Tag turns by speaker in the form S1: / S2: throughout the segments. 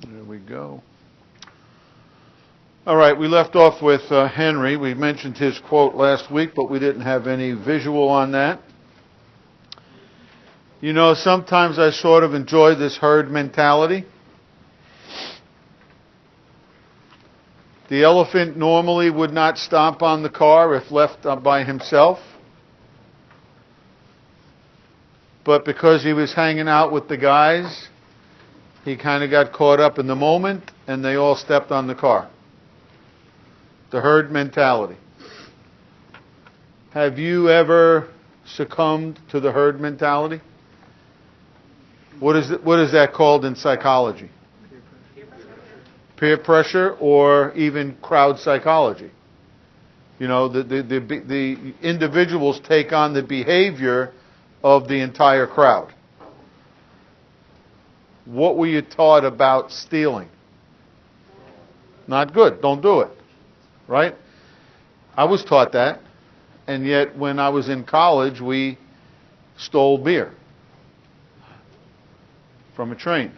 S1: There we go. All right, we left off with Henry. We mentioned his quote last week, but we didn't have any visual on that. You know, sometimes I sort of enjoy this herd mentality. The elephant normally would not stomp on the car if left by himself. But because he was hanging out with the guys, he kind of got caught up in the moment, and they all stepped on the car. The herd mentality. Have you ever succumbed to the herd mentality? What is that called in psychology? Peer pressure, or even crowd psychology. You know, the individuals take on the behavior of the entire crowd. What were you taught about stealing? Not good. Don't do it. Right? I was taught that, and yet when I was in college, we stole beer from a train.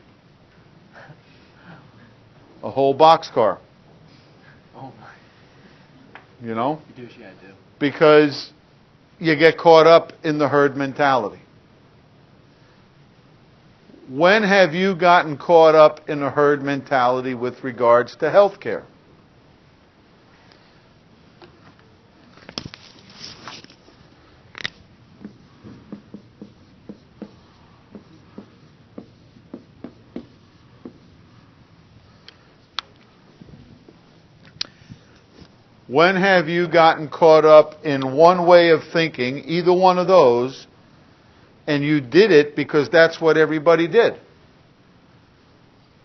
S1: A whole boxcar.
S2: Oh my.
S1: You know?
S2: You do what you gotta do.
S1: Because you get caught up in the herd mentality. When have you gotten caught up in a herd mentality with regards to health care? When have you gotten caught up in one way of thinking, either one of those, and you did it because that's what everybody did?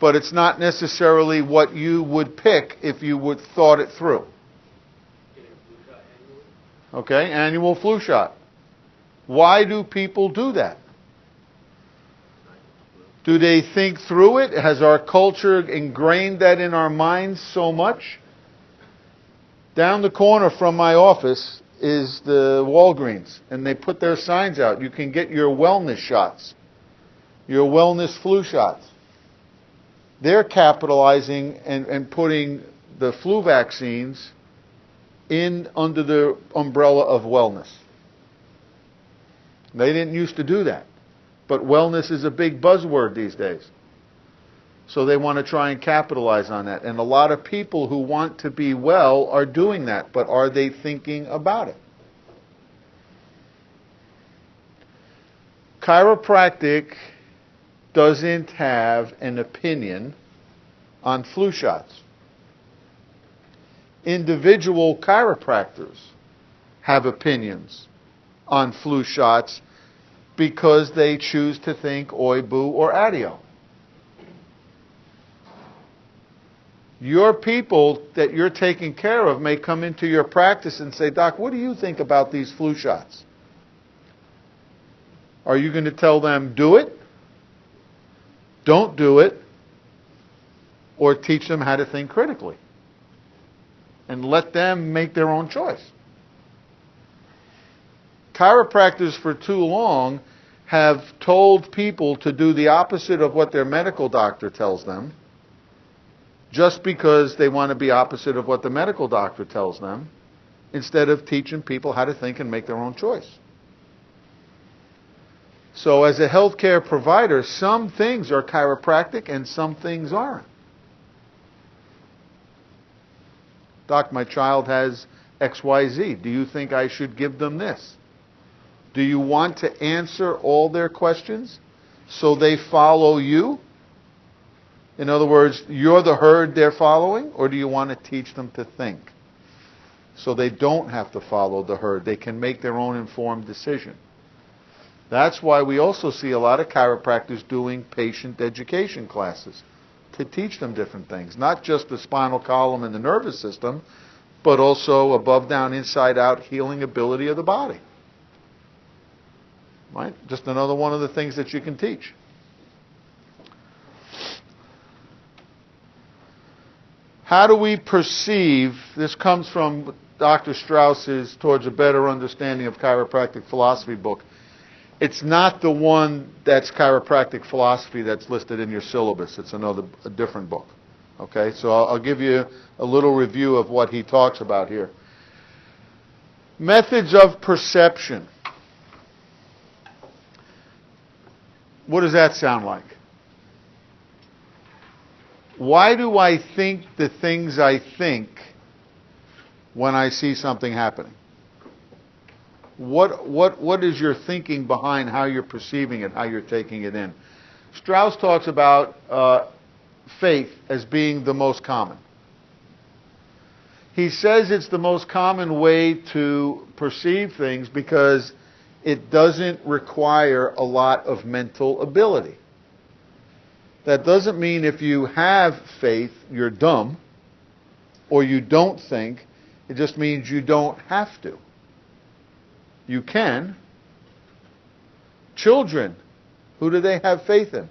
S1: But it's not necessarily what you would pick if you would thought it through. Okay, annual flu shot. Why do people do that? Do they think through it? Has our culture ingrained that in our minds so much? Down the corner from my office is the Walgreens, and they put their signs out. You can get your wellness shots, your wellness flu shots. They're capitalizing and putting the flu vaccines in under the umbrella of wellness. They didn't used to do that, but wellness is a big buzzword these days. So they want to try and capitalize on that. And a lot of people who want to be well are doing that, but are they thinking about it? Chiropractic doesn't have an opinion on flu shots. Individual chiropractors have opinions on flu shots because they choose to think oi, boo, or addio. Your people that you're taking care of may come into your practice and say, Doc, what do you think about these flu shots? Are you going to tell them, do it, don't do it, or teach them how to think critically? And let them make their own choice. Chiropractors for too long have told people to do the opposite of what their medical doctor tells them, just because they want to be opposite of what the medical doctor tells them, instead of teaching people how to think and make their own choice. So as a healthcare provider, some things are chiropractic and some things aren't. Doc, my child has XYZ. Do you think I should give them this? Do you want to answer all their questions so they follow you? In other words, you're the herd they're following, or do you want to teach them to think so they don't have to follow the herd? They can make their own informed decision. That's why we also see a lot of chiropractors doing patient education classes to teach them different things. Not just the spinal column and the nervous system, but also above, down, inside, out healing ability of the body. Right? Just another one of the things that you can teach. How do we perceive, this comes from Dr. Strauss's Towards a Better Understanding of Chiropractic Philosophy book. It's not the one that's chiropractic philosophy that's listed in your syllabus. It's a different book. Okay, so I'll give you a little review of what he talks about here. Methods of perception. What does that sound like? Why do I think the things I think when I see something happening? What is your thinking behind how you're perceiving it, how you're taking it in? Strauss talks about faith as being the most common. He says it's the most common way to perceive things because it doesn't require a lot of mental ability. That doesn't mean if you have faith, you're dumb, or you don't think. It just means you don't have to. You can. Children, who do they have faith in?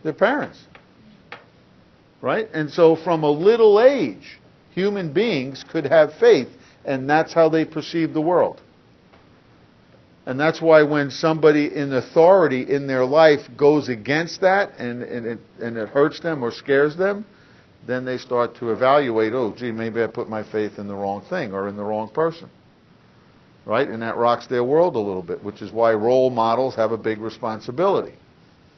S1: Their parents. Right? And so from a little age, human beings could have faith, and that's how they perceive the world. And that's why when somebody in authority in their life goes against that and it hurts them or scares them, then they start to evaluate, oh, gee, maybe I put my faith in the wrong thing or in the wrong person. Right? And that rocks their world a little bit, which is why role models have a big responsibility.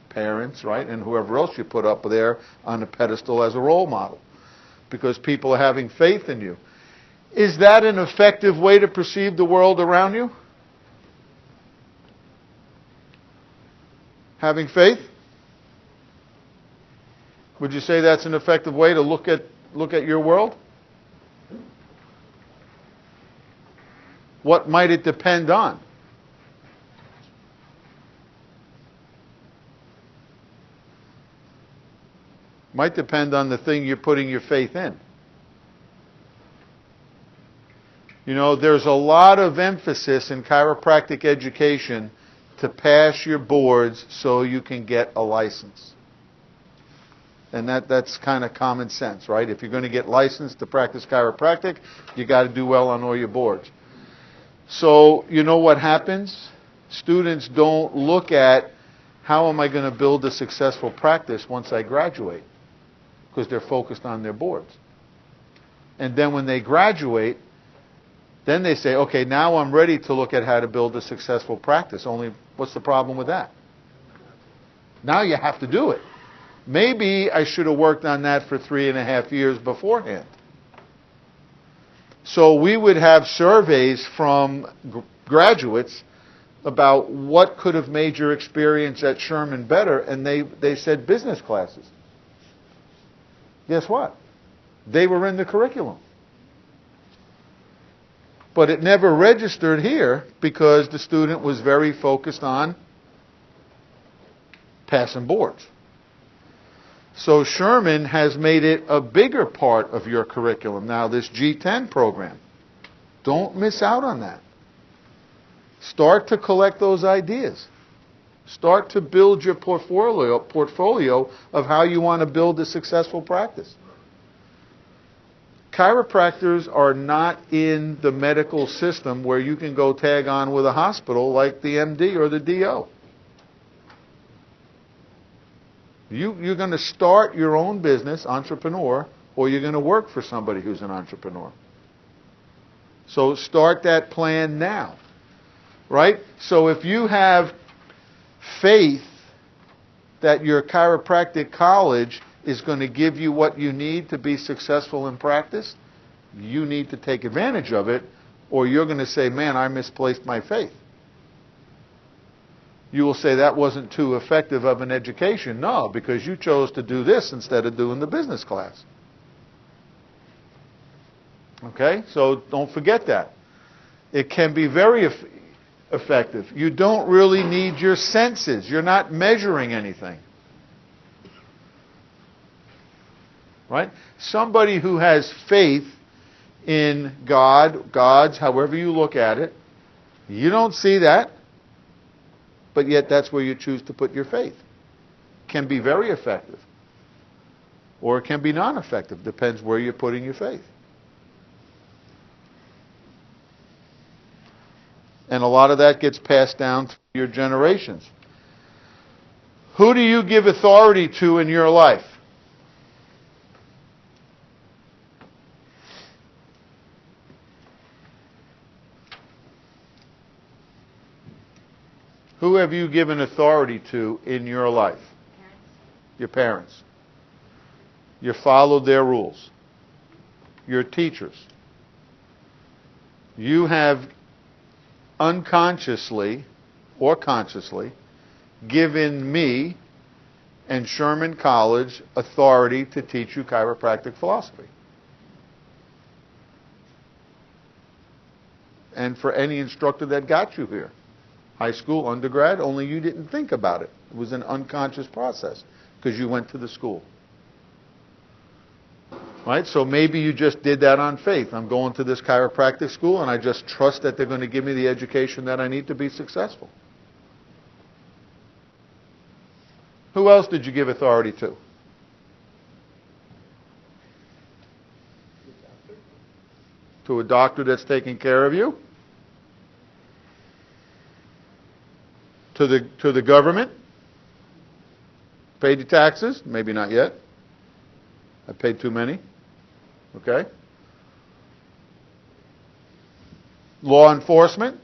S1: Parents, right, and whoever else you put up there on the pedestal as a role model. Because people are having faith in you. Is that an effective way to perceive the world around you? Having faith? Would you say that's an effective way to look at your world? What might it depend on? Might depend on the thing you're putting your faith in. You know, there's a lot of emphasis in chiropractic education to pass your boards so you can get a license. And that's kind of common sense, right? If you're going to get licensed to practice chiropractic, you got to do well on all your boards. So, you know what happens? Students don't look at how am I going to build a successful practice once I graduate, because they're focused on their boards. And then when they graduate, then they say, okay, now I'm ready to look at how to build a successful practice. Only, what's the problem with that? Now you have to do it. Maybe I should have worked on that for 3.5 years beforehand. So we would have surveys from graduates about what could have made your experience at Sherman better, and they said business classes. Guess what? They were in the curriculum. But it never registered here because the student was very focused on passing boards. So Sherman has made it a bigger part of your curriculum now, this G10 program. Don't miss out on that. Start to collect those ideas. Start to build your portfolio of how you want to build a successful practice. Chiropractors are not in the medical system where you can go tag on with a hospital like the MD or the DO. You're going to start your own business, entrepreneur, or you're going to work for somebody who's an entrepreneur. So start that plan now. Right? So if you have faith that your chiropractic college is going to give you what you need to be successful in practice, you need to take advantage of it, or you're going to say, man, I misplaced my faith. You will say that wasn't too effective of an education. No, because you chose to do this instead of doing the business class. Okay? So don't forget that. It can be very effective. You don't really need your senses. You're not measuring anything. Right? Somebody who has faith in God, gods, however you look at it, you don't see that, but yet that's where you choose to put your faith. Can be very effective. Or it can be non-effective. Depends where you're putting your faith. And a lot of that gets passed down through your generations. Who do you give authority to in your life? Who have you given authority to in your life? Your parents. You followed their rules. Your teachers. You have unconsciously or consciously given me and Sherman College authority to teach you chiropractic philosophy. And for any instructor that got you here. High school, undergrad, only you didn't think about it. It was an unconscious process because you went to the school. Right? So maybe you just did that on faith. I'm going to this chiropractic school and I just trust that they're going to give me the education that I need to be successful. Who else did you give authority to? To a doctor that's taking care of you? To the government? Paid your taxes? Maybe not yet. I paid too many. Okay. Law enforcement?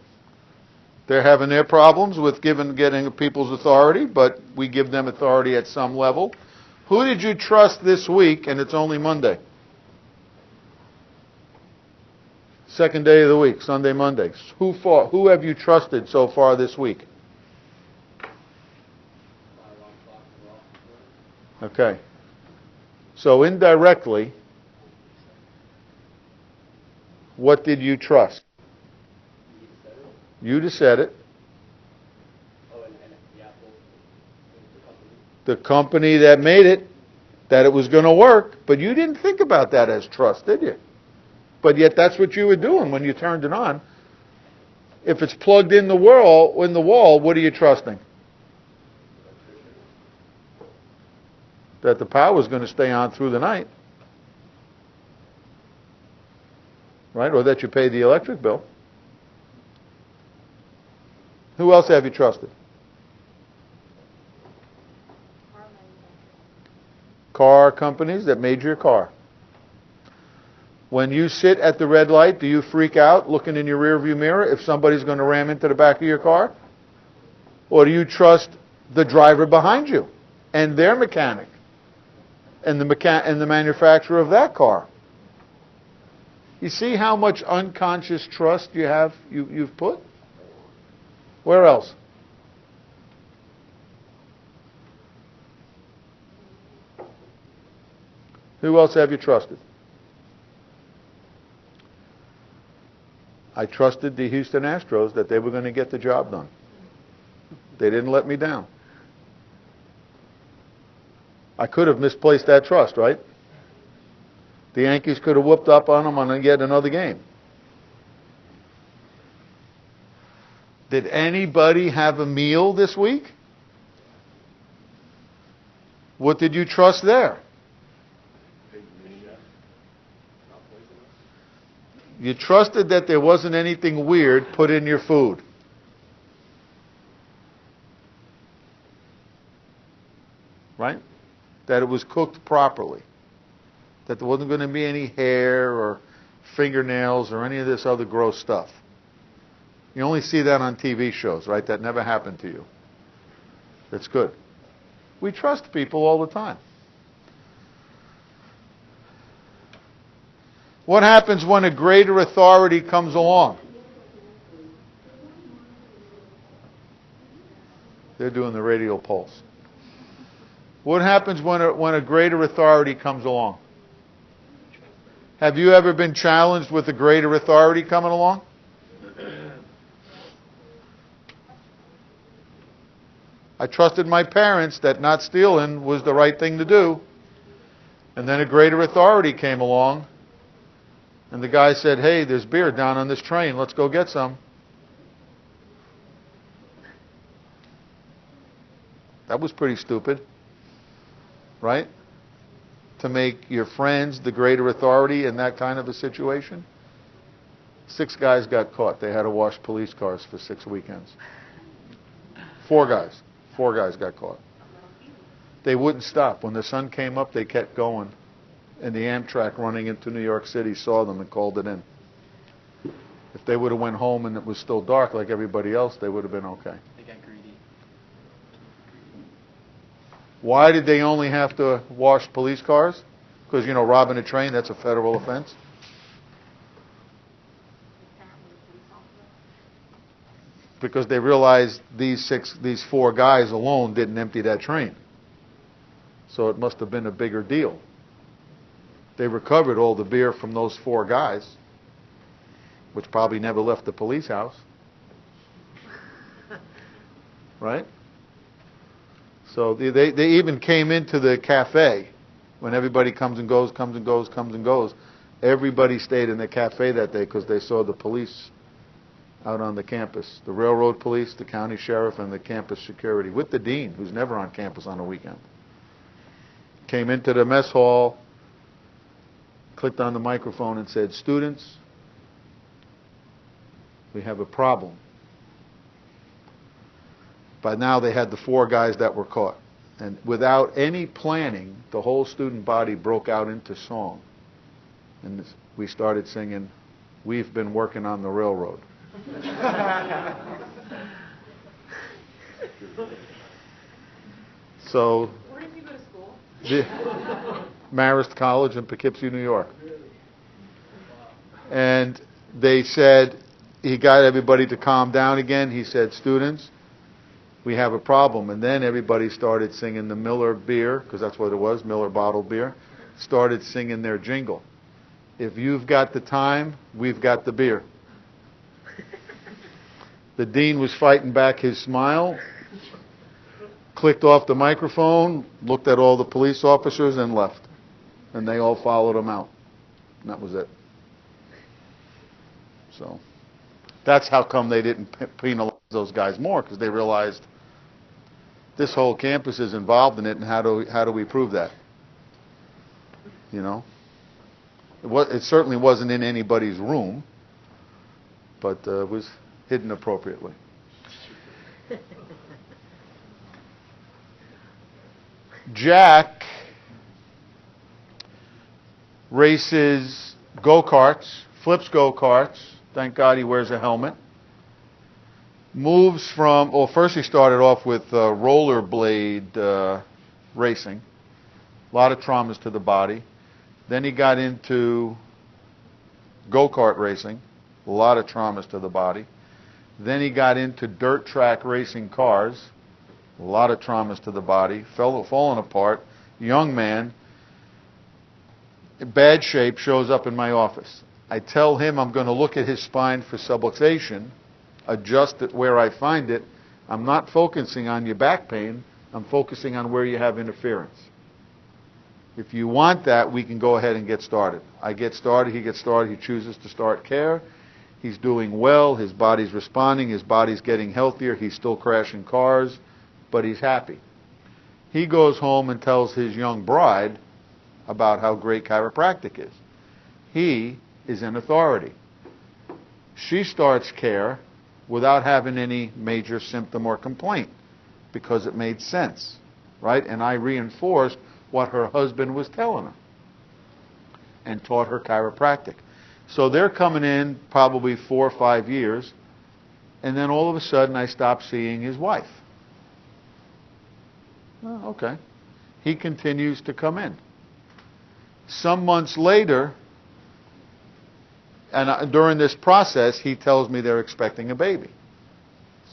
S1: They're having their problems with getting people's authority, but we give them authority at some level. Who did you trust this week, and it's only Monday? Second day of the week, Sunday, Monday. Who have you trusted so far this week? Okay. So indirectly, what did you trust? You just said it. The company that made it, that it was going to work, but you didn't think about that as trust, did you? But yet that's what you were doing when you turned it on. If it's plugged in the wall, what are you trusting? That the power is going to stay on through the night. Right? Or that you pay the electric bill. Who else have you trusted? Car companies that made your car. When you sit at the red light, do you freak out looking in your rearview mirror if somebody's going to ram into the back of your car? Or do you trust the driver behind you and their mechanic and the manufacturer of that car? You see how much unconscious trust you've put? Where else? Who else have you trusted? I trusted the Houston Astros that they were going to get the job done. They didn't let me down. I could have misplaced that trust, right? The Yankees could have whooped up on them on yet another game. Did anybody have a meal this week? What did you trust there? You trusted that there wasn't anything weird put in your food. Right? That it was cooked properly. That there wasn't going to be any hair or fingernails or any of this other gross stuff. You only see that on TV shows, right? That never happened to you. That's good. We trust people all the time. What happens when a greater authority comes along? They're doing the radial pulse. What happens when a greater authority comes along? Have you ever been challenged with a greater authority coming along? I trusted my parents that not stealing was the right thing to do. And then a greater authority came along. And the guy said, hey, there's beer down on this train. Let's go get some. That was pretty stupid. Right? To make your friends the greater authority in that kind of a situation. 6 guys got caught. They had to wash police cars for 6 weekends. 4 guys. 4 guys got caught. They wouldn't stop. When the sun came up, they kept going. And the Amtrak running into New York City saw them and called it in. If they would have went home and it was still dark like everybody else, they would have been okay.
S2: They got greedy.
S1: Why did they only have to wash police cars? Because, you know, robbing a train, that's a federal offense. Because they realized these 4 guys alone didn't empty that train. So it must have been a bigger deal. They recovered all the beer from those 4 guys, which probably never left the police house. Right? So they even came into the cafe when everybody comes and goes. Everybody stayed in the cafe that day because they saw the police out on the campus. The railroad police, the county sheriff, and the campus security with the dean, who's never on campus on a weekend. Came into the mess hall, clicked on the microphone and said, "Students, we have a problem." By now they had the 4 guys that were caught. And without any planning, the whole student body broke out into song. And we started singing, "We've been working on the railroad." So,
S3: Where did you go to school?
S1: Marist College in Poughkeepsie, New York. And they said, he got everybody to calm down again. He said, "Students, we have a problem." And then everybody started singing the Miller beer, because that's what it was, Miller bottled beer, started singing their jingle. "If you've got the time, we've got the beer." The dean was fighting back his smile, clicked off the microphone, looked at all the police officers, and left. And they all followed him out. And that was it. So that's how come they didn't penalize those guys more, because they realized this whole campus is involved in it, and how do we prove that? You know? It certainly wasn't in anybody's room, but it was hidden appropriately. Jack races go-karts, flips go-karts. Thank God he wears a helmet. Moves from, well, first he started off with rollerblade racing. A lot of traumas to the body. Then he got into go-kart racing. A lot of traumas to the body. Then he got into dirt track racing cars. A lot of traumas to the body. Falling apart. Young man, in bad shape, shows up in my office. I tell him I'm going to look at his spine for subluxation, adjust it where I find it. I'm not focusing on your back pain. I'm focusing on where you have interference. If you want that, we can go ahead and get started. I get started, he gets started, he chooses to start care. He's doing well, his body's responding, his body's getting healthier, he's still crashing cars, but he's happy. He goes home and tells his young bride about how great chiropractic is. He is in authority. She starts care without having any major symptom or complaint because it made sense, right? And I reinforced what her husband was telling her and taught her chiropractic. So they're coming in probably 4 or 5 years, and then all of a sudden I stop seeing his wife. Oh, okay. He continues to come in. Some months later, and during this process, he tells me they're expecting a baby.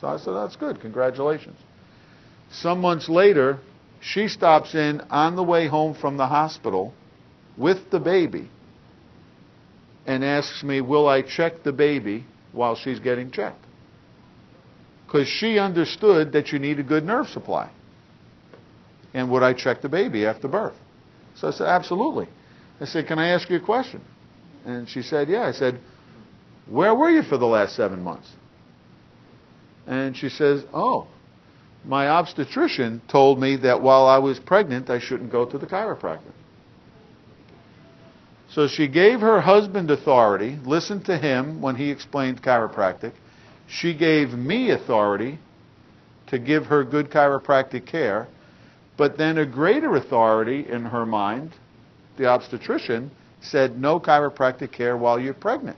S1: So I said, "That's good. Congratulations." Some months later, she stops in on the way home from the hospital with the baby and asks me, will I check the baby while she's getting checked? Because she understood that you need a good nerve supply. And would I check the baby after birth? So I said, absolutely. I said, can I ask you a question? And she said, yeah. I said, where were you for the last 7 months? And she says, oh, my obstetrician told me that while I was pregnant, I shouldn't go to the chiropractor. So she gave her husband authority, listened to him when he explained chiropractic. She gave me authority to give her good chiropractic care. But then a greater authority in her mind, the obstetrician, said no chiropractic care while you're pregnant.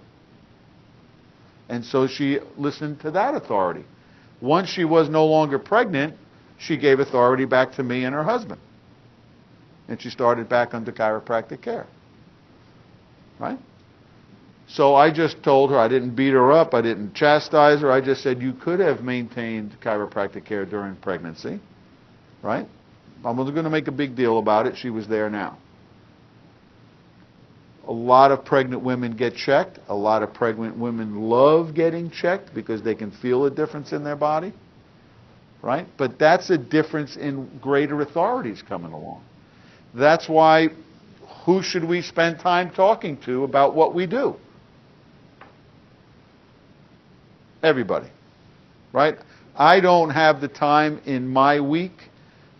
S1: And so she listened to that authority. Once she was no longer pregnant, she gave authority back to me and her husband. And she started back under chiropractic care. Right? So I just told her, I didn't beat her up, I didn't chastise her, I just said you could have maintained chiropractic care during pregnancy. Right? I wasn't going to make a big deal about it. She was there now. A lot of pregnant women get checked. A lot of pregnant women love getting checked because they can feel a difference in their body. Right? But that's a difference in greater authorities coming along. That's why, who should we spend time talking to about what we do? Everybody. Right? I don't have the time in my week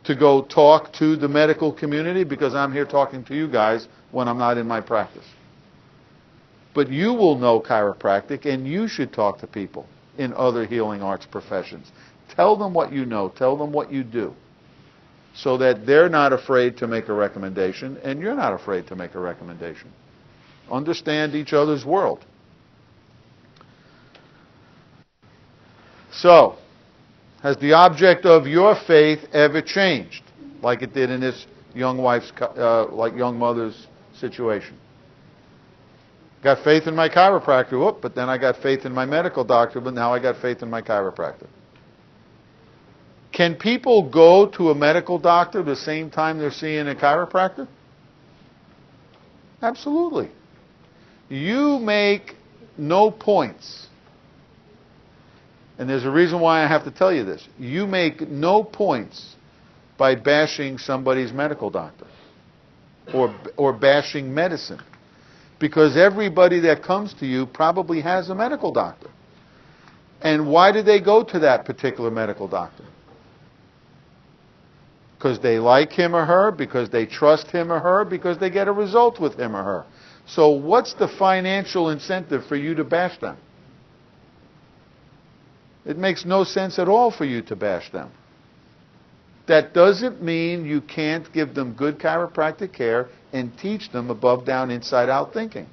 S1: to go talk to the medical community because I'm here talking to you guys when I'm not in my practice. But you will know chiropractic, and you should talk to people in other healing arts professions. Tell them what you know. Tell them what you do. So that they're not afraid to make a recommendation, and you're not afraid to make a recommendation. Understand each other's world. So, has the object of your faith ever changed, like it did in this young mother's situation? Got faith in my chiropractor, but then I got faith in my medical doctor, but now I got faith in my chiropractor. Can people go to a medical doctor the same time they're seeing a chiropractor? Absolutely. You make no points. And there's a reason why I have to tell you this. You make no points by bashing somebody's medical doctor or bashing medicine. Because everybody that comes to you probably has a medical doctor. And why do they go to that particular medical doctor? Because they like him or her, because they trust him or her, because they get a result with him or her. So what's the financial incentive for you to bash them? It makes no sense at all for you to bash them. That doesn't mean you can't give them good chiropractic care and teach them above, down, inside out thinking.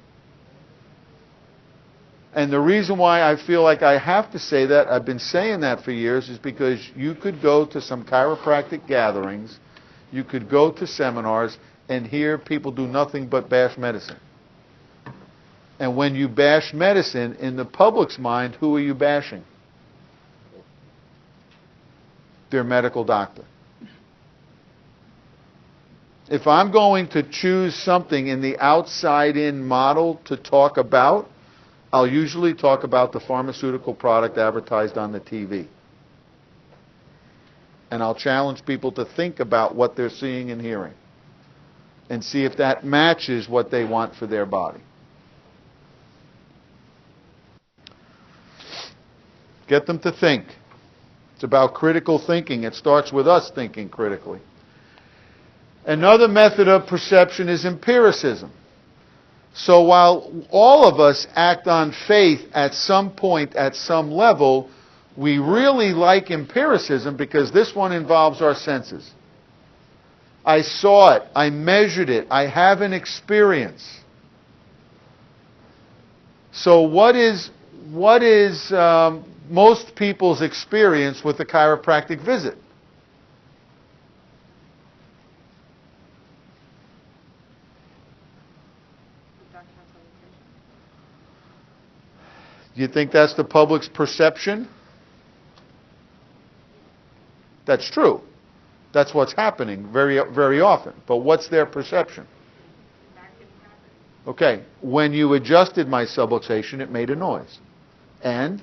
S1: And the reason why I feel like I have to say that, I've been saying that for years, is because you could go to some chiropractic gatherings, you could go to seminars, and hear people do nothing but bash medicine. And when you bash medicine, in the public's mind, who are you bashing? Their medical doctor. If I'm going to choose something in the outside-in model to talk about, I'll usually talk about the pharmaceutical product advertised on the TV. And I'll challenge people to think about what they're seeing and hearing and see if that matches what they want for their body. Get them to think. It's about critical thinking. It starts with us thinking critically. Another method of perception is empiricism. So while all of us act on faith at some point, at some level, we really like empiricism because this one involves our senses. I saw it. I measured it. I have an experience. So what is most people's experience with a chiropractic visit? Do you think that's the public's perception? That's true. That's what's happening very, very often. But what's their perception? Okay, when you adjusted my subluxation, it made a noise. And?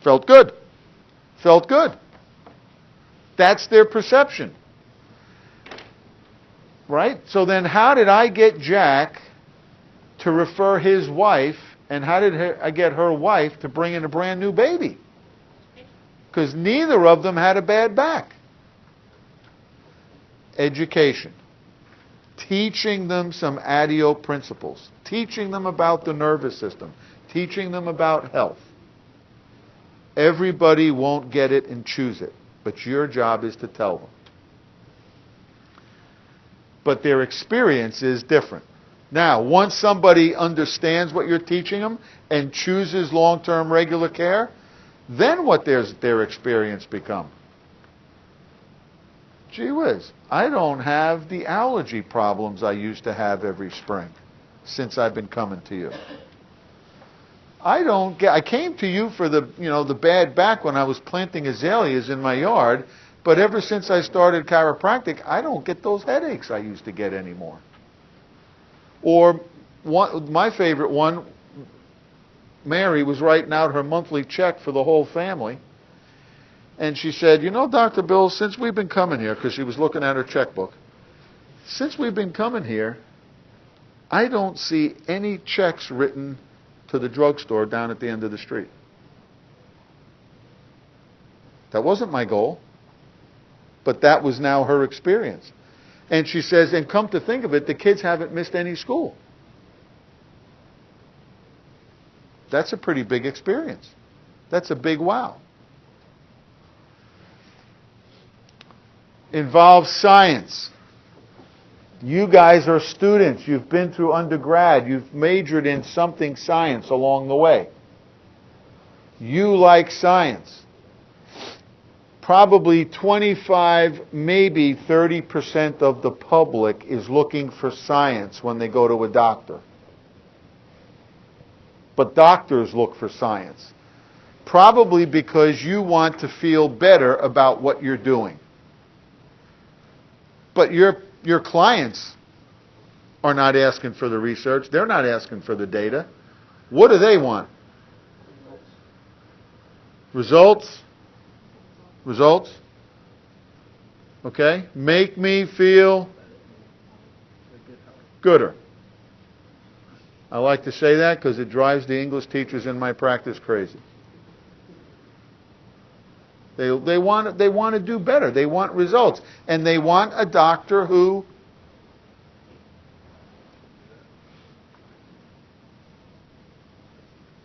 S1: Felt good. Felt good. That's their perception. Right? So then how did I get Jack to refer his wife, and how did I get her wife to bring in a brand new baby? Because neither of them had a bad back. Education. teaching them some ADIO principles, teaching them about the nervous system, teaching them about health. Everybody won't get it and choose it, but your job is to tell them. But their experience is different. Now, once somebody understands what you're teaching them and chooses long-term regular care, then what their experience become? Gee whiz, I don't have the allergy problems I used to have every spring since I've been coming to you. I came to you for the bad back when I was planting azaleas in my yard, but ever since I started chiropractic, I don't get those headaches I used to get anymore. Or my favorite one, Mary was writing out her monthly check for the whole family. And she said, Dr. Bill, since we've been coming here, because she was looking at her checkbook, since we've been coming here, I don't see any checks written to the drugstore down at the end of the street. That wasn't my goal, but that was now her experience. And she says, and come to think of it, the kids haven't missed any school. That's a pretty big experience. That's a big wow. Involves science. You guys are students. You've been through undergrad. You've majored in something science along the way. You like science. Probably 25, maybe 30% of the public is looking for science when they go to a doctor. But doctors look for science. Probably because you want to feel better about what you're doing. But your clients are not asking for the research. They're not asking for the data. What do they want? Results? Results? Okay? Make me feel gooder. I like to say that because it drives the English teachers in my practice crazy. They want to do better. They want results. And they want a doctor who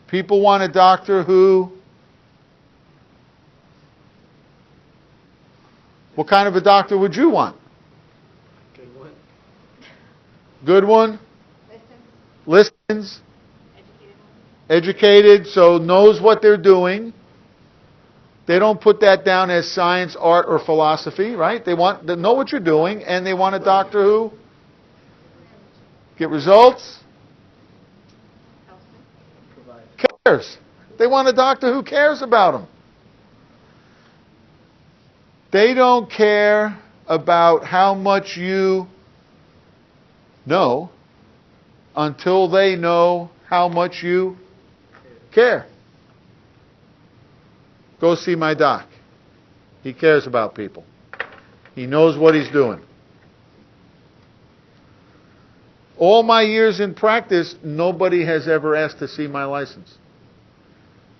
S1: people want a doctor who what kind of a doctor would you want?
S2: Good one.
S1: Good one? Listens.
S3: Educated.
S1: Educated, so knows what they're doing. They don't put that down as science, art, or philosophy, right? They know what you're doing, and they want a doctor who get results, cares. They want a doctor who cares about them. They don't care about how much you know until they know how much you care. Go see my doc. He cares about people. He knows what he's doing. All my years in practice, nobody has ever asked to see my license.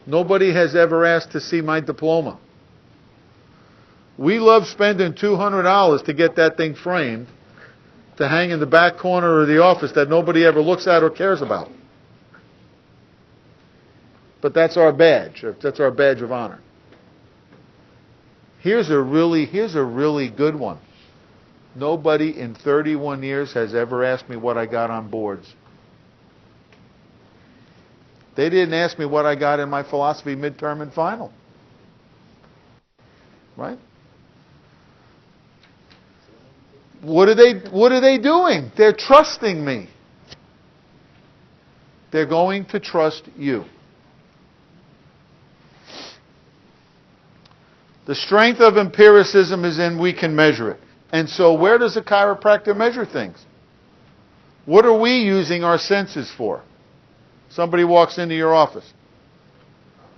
S1: Nobody has ever asked to see my diploma. We love spending $200 to get that thing framed to hang in the back corner of the office that nobody ever looks at or cares about. But that's our badge. That's our badge of honor. Here's a really good one. Nobody in 31 years has ever asked me what I got on boards. They didn't ask me what I got in my philosophy midterm and final. Right? What are they doing? They're trusting me. They're going to trust you. The strength of empiricism is in we can measure it. And so where does a chiropractor measure things? What are we using our senses for? Somebody walks into your office.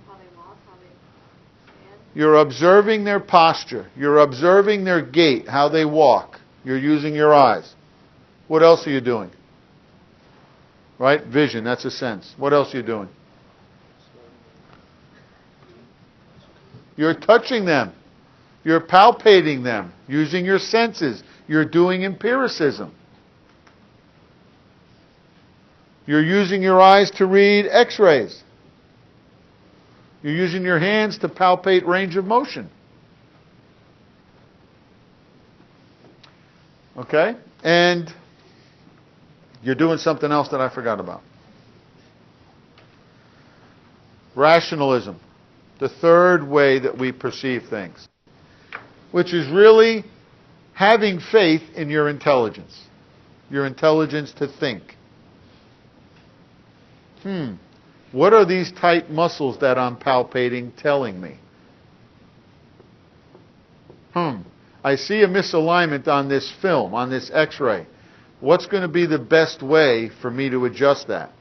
S3: How they walk, how they stand.
S1: You're observing their posture. You're observing their gait, how they walk. You're using your eyes. What else are you doing? Right? Vision, that's a sense. What else are you doing? You're touching them. You're palpating them, using your senses. You're doing empiricism. You're using your eyes to read X-rays. You're using your hands to palpate range of motion. Okay? And you're doing something else that I forgot about. Rationalism. The third way that we perceive things. Which is really having faith in your intelligence. Your intelligence to think. What are these tight muscles that I'm palpating telling me? I see a misalignment on this film, on this X-ray. What's going to be the best way for me to adjust that?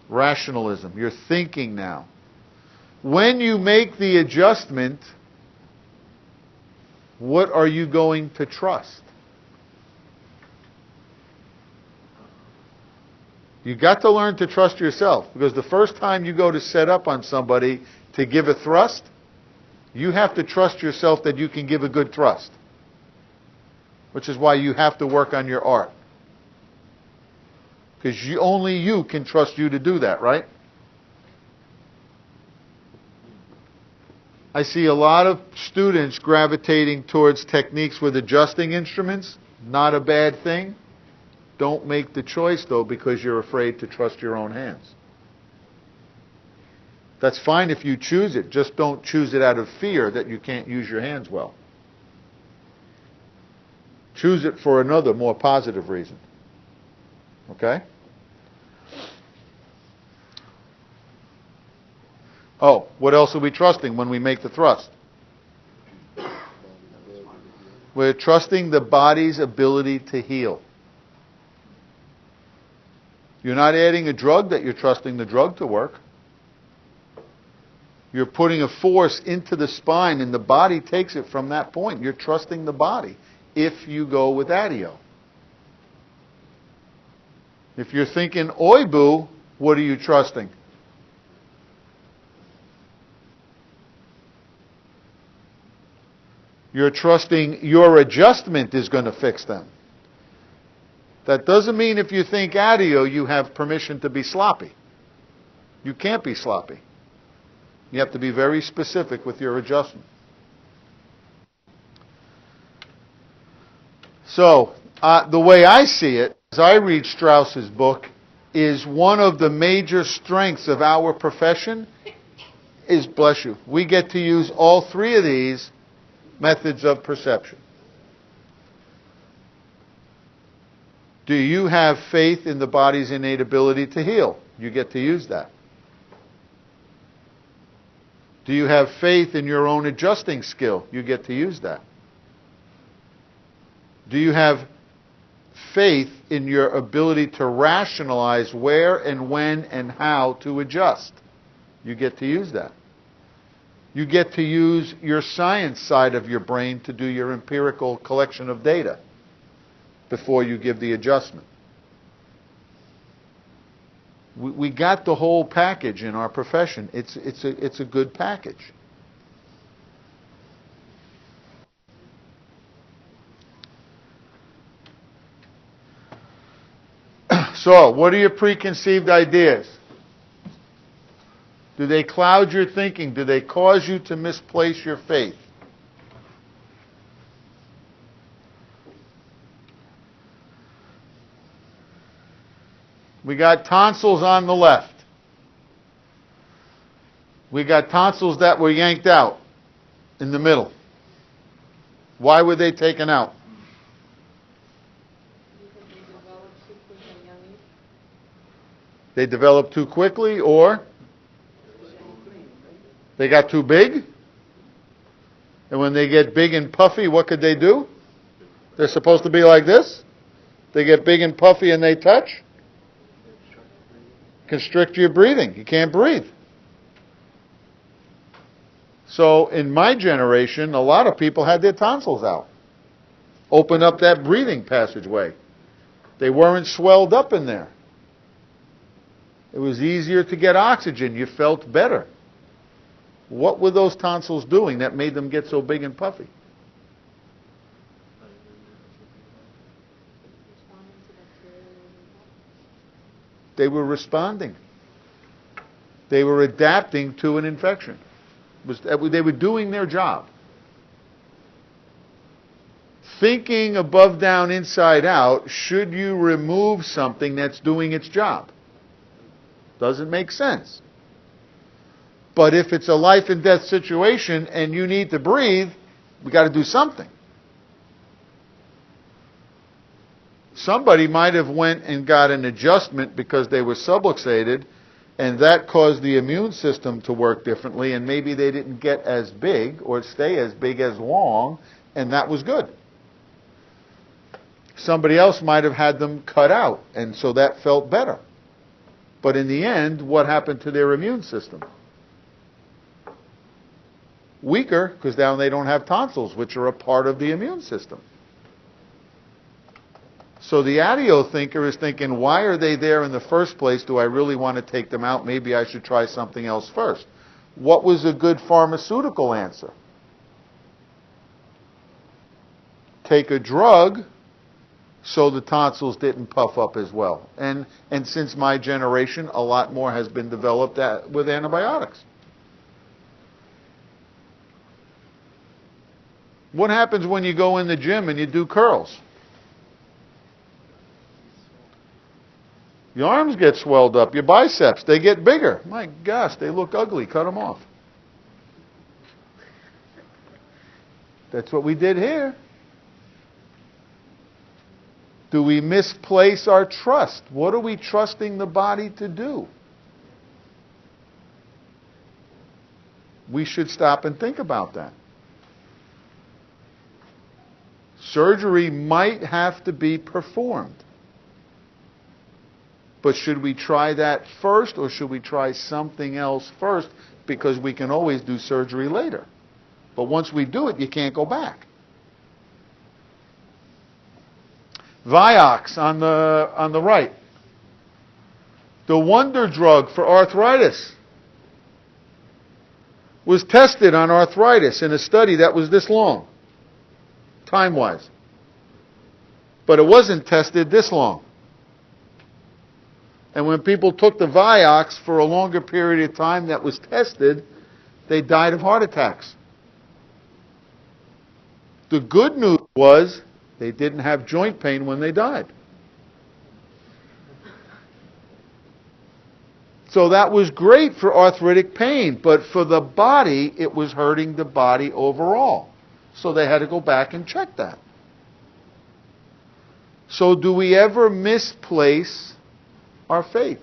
S1: Rationalism. You're thinking now. When you make the adjustment, what are you going to trust? You got to learn to trust yourself, because the first time you go to set up on somebody to give a thrust, you have to trust yourself that you can give a good thrust. Which is why you have to work on your art. Because only you can trust you to do that, right? I see a lot of students gravitating towards techniques with adjusting instruments. Not a bad thing. Don't make the choice, though, because you're afraid to trust your own hands. That's fine if you choose it. Just don't choose it out of fear that you can't use your hands well. Choose it for another, more positive reason. Okay? Oh, what else are we trusting when we make the thrust? We're trusting the body's ability to heal. You're not adding a drug that you're trusting the drug to work. You're putting a force into the spine and the body takes it from that point. You're trusting the body if you go with ADIO. If you're thinking OIBU, what are you trusting? You're trusting your adjustment is going to fix them. That doesn't mean if you think ADIO, you have permission to be sloppy. You can't be sloppy. You have to be very specific with your adjustment. So, the way I see it, as I read Strauss's book, is one of the major strengths of our profession is, bless you, we get to use all three of these methods of perception. Do you have faith in the body's innate ability to heal? You get to use that. Do you have faith in your own adjusting skill? You get to use that. Do you have faith in your ability to rationalize where and when and how to adjust? You get to use that. You get to use your science side of your brain to do your empirical collection of data before you give the adjustment. We got the whole package in our profession. It's a good package. So, what are your preconceived ideas? Do they cloud your thinking? Do they cause you to misplace your faith? We got tonsils on the left. We got tonsils that were yanked out in the middle. Why were they taken out? They developed too quickly, or they got too big. And when they get big and puffy, what could they do? They're supposed to be like this. They get big and puffy and they touch. Constrict your breathing. You can't breathe. So in my generation, a lot of people had their tonsils out. Open up that breathing passageway. They weren't swelled up in there. It was easier to get oxygen. You felt better. What were those tonsils doing that made them get so big and puffy? They were responding. They were adapting to an infection. They were doing their job. Thinking above, down, inside out, should you remove something that's doing its job? Doesn't make sense. But if it's a life and death situation and you need to breathe, we got to do something. Somebody might have went and got an adjustment because they were subluxated, and that caused the immune system to work differently, and maybe they didn't get as big or stay as big as long, and that was good. Somebody else might have had them cut out, and so that felt better. But in the end, what happened to their immune system? Weaker, because now they don't have tonsils, which are a part of the immune system. So the adeo thinker is thinking, why are they there in the first place? Do I really want to take them out? Maybe I should try something else first. What was a good pharmaceutical answer? Take a drug so the tonsils didn't puff up as well. And since my generation, a lot more has been developed with antibiotics. What happens when you go in the gym and you do curls? Your arms get swelled up, your biceps, they get bigger. My gosh, they look ugly. Cut them off. That's what we did here. Do we misplace our trust? What are we trusting the body to do? We should stop and think about that. Surgery might have to be performed. But should we try that first, or should we try something else first? Because we can always do surgery later. But once we do it, you can't go back. Vioxx on the right. The wonder drug for arthritis was tested on arthritis in a study that was this long, time-wise. But it wasn't tested this long. And when people took the Vioxx for a longer period of time that was tested, they died of heart attacks. The good news was they didn't have joint pain when they died. So that was great for arthritic pain, but for the body, it was hurting the body overall. So they had to go back and check that. So do we ever misplace our faith?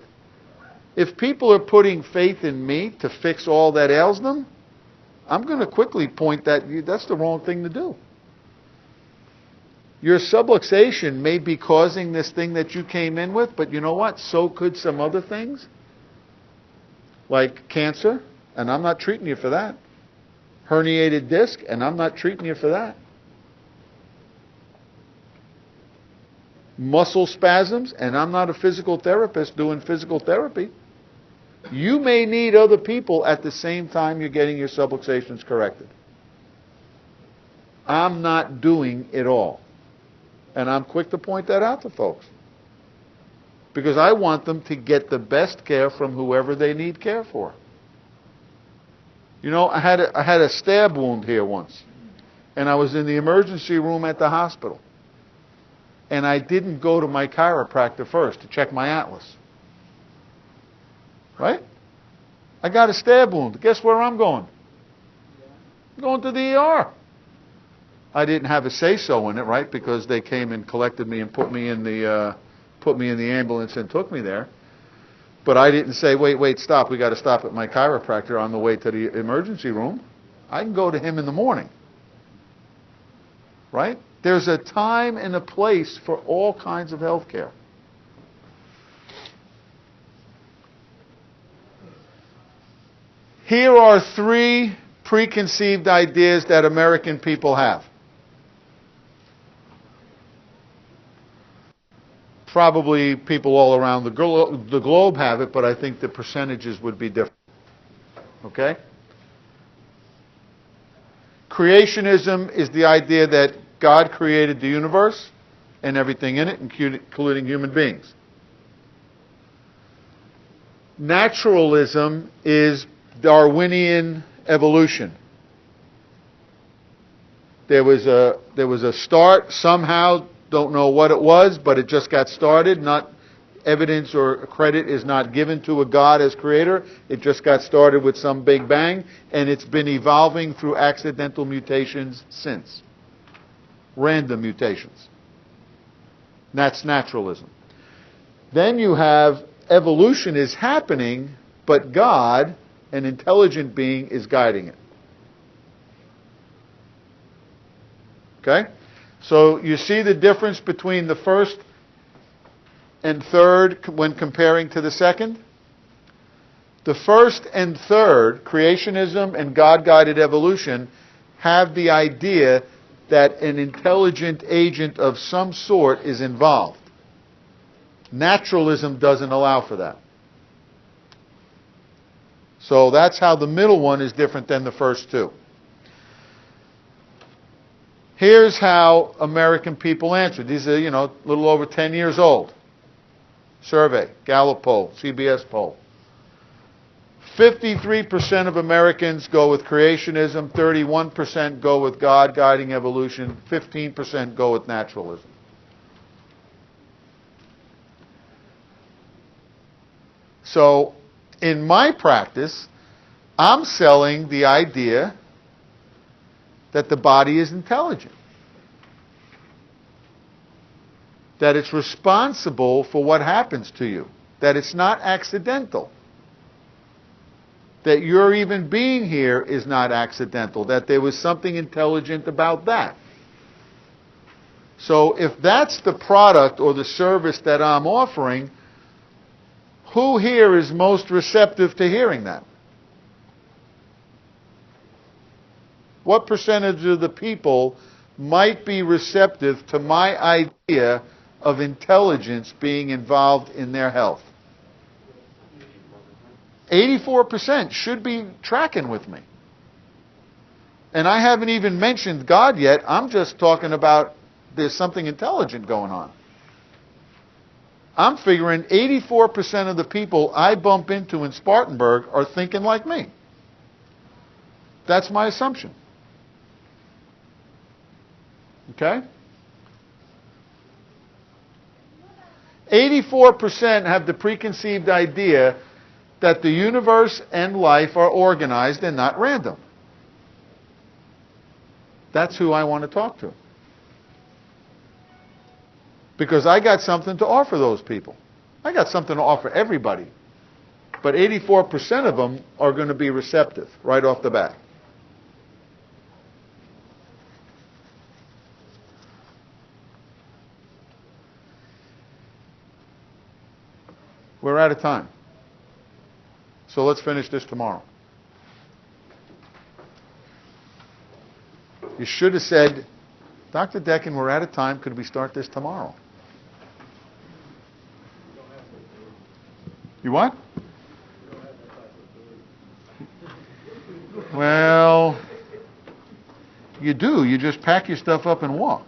S1: If people are putting faith in me to fix all that ails them, I'm going to quickly point that's the wrong thing to do. Your subluxation may be causing this thing that you came in with, but you know what? So could some other things, like cancer, and I'm not treating you for that. Herniated disc, and I'm not treating you for that. Muscle spasms, and I'm not a physical therapist doing physical therapy. You may need other people at the same time you're getting your subluxations corrected. I'm not doing it all. And I'm quick to point that out to folks. Because I want them to get the best care from whoever they need care for. You know, I had a stab wound here once. And I was in the emergency room at the hospital. And I didn't go to my chiropractor first to check my atlas. Right? I got a stab wound. Guess where I'm going? I'm going to the ER. I didn't have a say-so in it, right? Because they came and collected me and put me in the ambulance and took me there. But I didn't say, wait, stop. We got to stop at my chiropractor on the way to the emergency room. I can go to him in the morning. Right? There's a time and a place for all kinds of health care. Here are 3 preconceived ideas that American people have. Probably people all around the globe have it, but I think the percentages would be different. Okay? Creationism is the idea that God created the universe and everything in it, including human beings. Naturalism is Darwinian evolution. There was a start somehow, don't know what it was, but it just got started. Not evidence or credit is not given to a God as creator. It just got started with some big bang, and it's been evolving through accidental mutations since. Random mutations. That's naturalism. Then you have evolution is happening, but God, an intelligent being, is guiding it. Okay? So you see the difference between the first and third when comparing to the second? The first and third, creationism and God-guided evolution, have the idea that an intelligent agent of some sort is involved. Naturalism doesn't allow for that. So that's how the middle one is different than the first two. Here's how American people answered. These are, a little over 10 years old. Survey, Gallup poll, CBS poll. 53% of Americans go with creationism, 31% go with God guiding evolution, 15% go with naturalism. So, in my practice, I'm selling the idea that the body is intelligent. That it's responsible for what happens to you. That it's not accidental. That your even being here is not accidental. That there was something intelligent about that. So if that's the product or the service that I'm offering, who here is most receptive to hearing that? What percentage of the people might be receptive to my idea of intelligence being involved in their health? 84% should be tracking with me. And I haven't even mentioned God yet. I'm just talking about there's something intelligent going on. I'm figuring 84% of the people I bump into in Spartanburg are thinking like me. That's my assumption. Okay? 84% have the preconceived idea that the universe and life are organized and not random. That's who I want to talk to. Because I got something to offer those people. I got something to offer everybody. But 84% of them are going to be receptive right off the bat. We're out of time. So let's finish this tomorrow. You should have said, Dr. Decken, we're out of time. Could we start this tomorrow? You what? Well, you do. You just pack your stuff up and walk.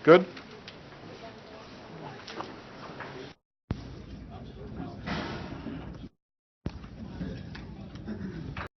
S1: Good?